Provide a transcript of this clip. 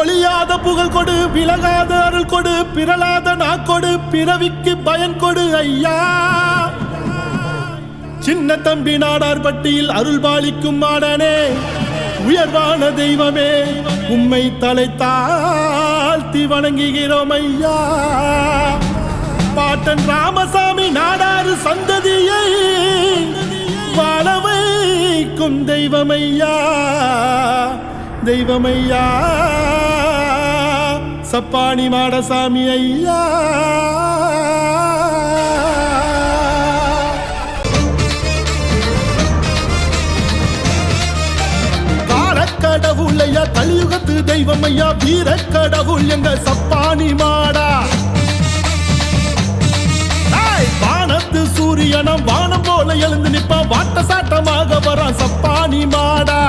ஒளியாத புகழ் கொடு, விலகாத அருள் கொடு, பிறலாத நாக்கொடு, பிறவிக்கு பயன் கொடு ஐயா. சின்ன தம்பி நாடார் பட்டியில் அருள் பாலிக்கும் மாடனே, உயர்வான தெய்வமே, உம்மை தலை தாழ்த்தி வணங்குகிறோம் ஐயா. பாட்டன் ராமசாமி நாடாறு சந்ததியை வாழ வைக்கும் தெய்வமையா, தெய்வமையா, சப்பானி மாடசாமி ஐயா. காலக்கடவுள் ஐயா, கலியுகத்து தெய்வம் ஐயா, வீரக்கடவுள் எங்க சப்பானி மாடா. வானத்து சூரியனம் வானம் போல எழுந்து நிப்பான், வாட்ட சாட்டமாக வரான் சப்பானி மாடா.